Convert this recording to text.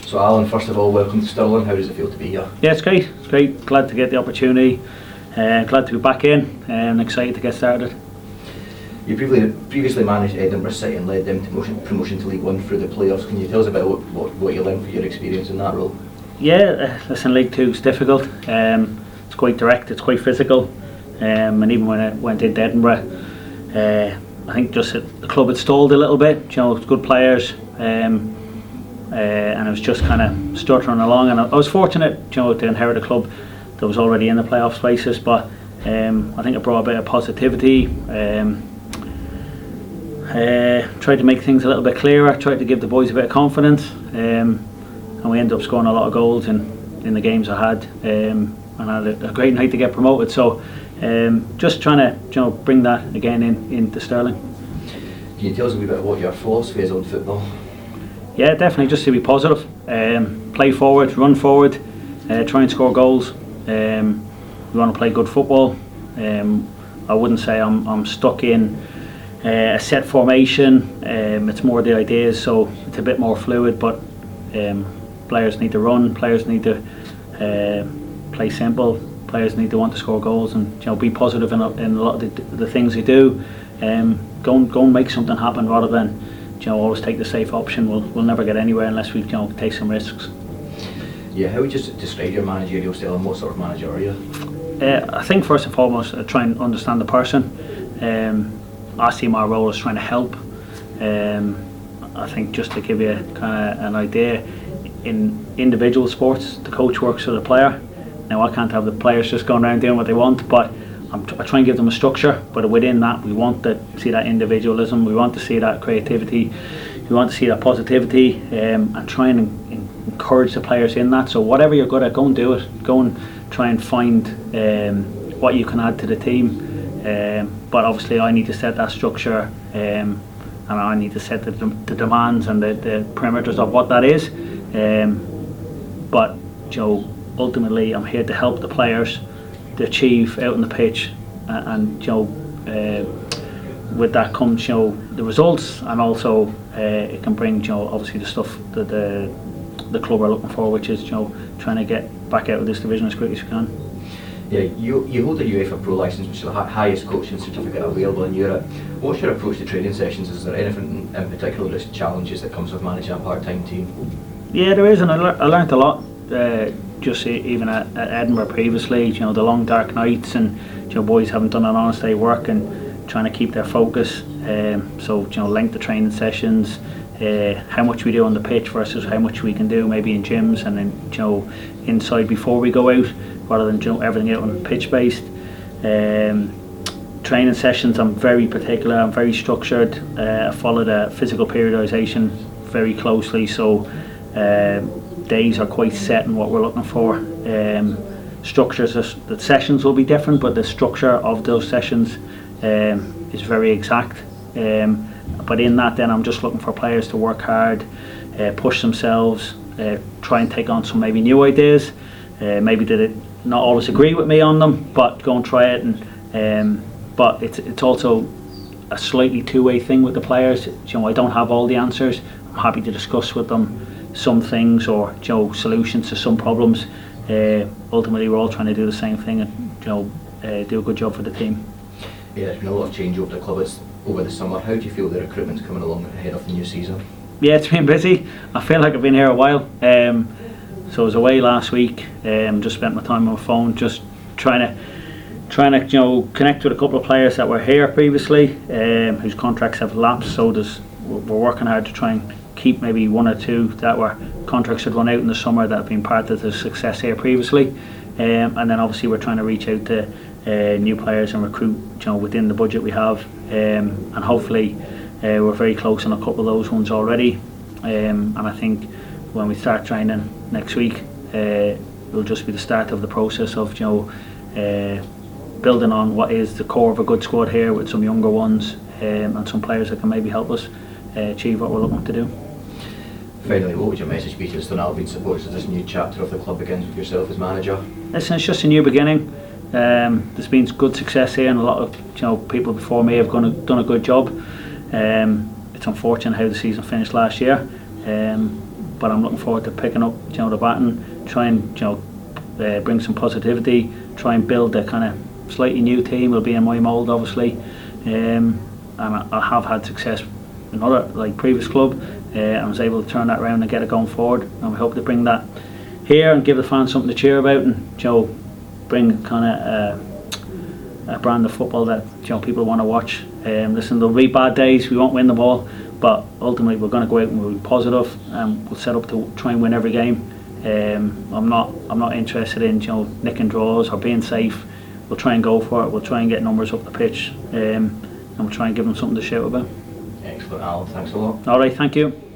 So Alan, first of all, welcome to Stirling. How does it feel to be here? Yeah, it's great. It's great. Glad to get the opportunity. Glad to be back in and excited to get started. You previously managed Edinburgh City and led them to promotion to League One through the playoffs. Can you tell us about what you learned from your experience in that role? Yeah, listen, League Two is difficult. It's quite direct, it's quite physical. And even when I went into Edinburgh, I think just the club had stalled a little bit. You know, good players, and it was just kind of stuttering along. And I was fortunate, you know, to inherit a club that was already in the playoff spaces. But I think it brought a bit of positivity. Tried to make things a little bit clearer. Tried to give the boys a bit of confidence, and we ended up scoring a lot of goals in the games I had. And I had a great night to get promoted. So just trying to, you know, bring that again into Stirling. Can you tell us a wee bit what your philosophy is on football? Yeah, definitely just to be positive. Play forward, run forward, try and score goals. We want to play good football. I wouldn't say I'm stuck in a set formation. It's more the ideas, so it's a bit more fluid. But players need to run. Players need to play simple. Players need to want to score goals and, you know, be positive in a lot of the things they do. Go and make something happen rather than, you know, always take the safe option. We'll never get anywhere unless we, you know, take some risks. Yeah, how would you describe your managerial style and what sort of manager are you? I think first and foremost, I try and understand the person. I see my role as trying to help. I think just to give you kind of an idea, in individual sports, the coach works for the player. Now I can't have the players just going around doing what they want, but I try and give them a structure. But within that, we want to see that individualism. We want to see that creativity. We want to see that positivity, and try and encourage the players in that. So whatever you're good at, go and do it. Go and try and find what you can add to the team. But obviously, I need to set that structure, and I need to set the demands and the parameters of what that is. But, you know, ultimately, I'm here to help the players to achieve out on the pitch, and you know, with that comes, you know, the results, and also it can bring, you know, obviously the stuff that the club are looking for, which is, you know, trying to get back out of this division as quick as you can. Yeah, you hold a UEFA Pro licence, which is the highest coaching certificate available in Europe. What's your approach to training sessions? Is there anything in particular that's challenges that comes with managing a part-time team? Yeah, there is, and I learnt a lot. Just even at Edinburgh previously, you know, the long dark nights, and, you know, boys haven't done an honest day work and trying to keep their focus. So, you know, length of training sessions, how much we do on the pitch versus how much we can do maybe in gyms and then, you know, inside before we go out, rather than, you know, everything out on pitch based. Training sessions, I'm very particular. I'm very structured. I follow the physical periodisation very closely. So. Days are quite set in what we're looking for. Structures, the sessions will be different, but the structure of those sessions is very exact. But in that, then I'm just looking for players to work hard, push themselves, try and take on some maybe new ideas. Maybe they not always agree with me on them, but go and try it. And but it's also a slightly two-way thing with the players. You know, I don't have all the answers. I'm happy to discuss with them some things, or, you know, solutions to some problems. Ultimately, we're all trying to do the same thing and, you know, do a good job for the team. Yeah, there's been a lot of change over the club over the summer. How do you feel the recruitment's coming along ahead of the new season? Yeah, it's been busy. I feel like I've been here a while. So I was away last week. Just spent my time on my phone, just trying to, you know, connect with a couple of players that were here previously, whose contracts have lapsed. So we're working hard to try and keep maybe one or two that were contracts had run out in the summer that have been part of the success here previously, and then obviously we're trying to reach out to new players and recruit, you know, within the budget we have, and hopefully we're very close on a couple of those ones already, and I think when we start training next week, it'll just be the start of the process of, you know, building on what is the core of a good squad here with some younger ones, and some players that can maybe help us achieve what we're looking to do. Finally, what would your message be to the Stirling Albion supporters as this new chapter of the club begins with yourself as manager? Listen, it's just a new beginning. There's been good success here, and a lot of, you know, people before me have done a good job. It's unfortunate how the season finished last year, but I'm looking forward to picking up, you know, the baton, try and, you know, bring some positivity, try and build a kind of slightly new team. It'll be in my mould, obviously, and I have had success in other, like, previous club. I was able to turn that around and get it going forward, and we hope to bring that here and give the fans something to cheer about, and, you know, bring kind of a brand of football that, you know, people want to watch. Listen, there'll be bad days, we won't win them all, but ultimately we're going to go out and we'll be positive, and we'll set up to try and win every game. I'm not interested in, you know, nicking draws or being safe. We'll try and go for it. We'll try and get numbers up the pitch, and we'll try and give them something to shout about. Excellent, Alan. Thanks a lot. All right, thank you.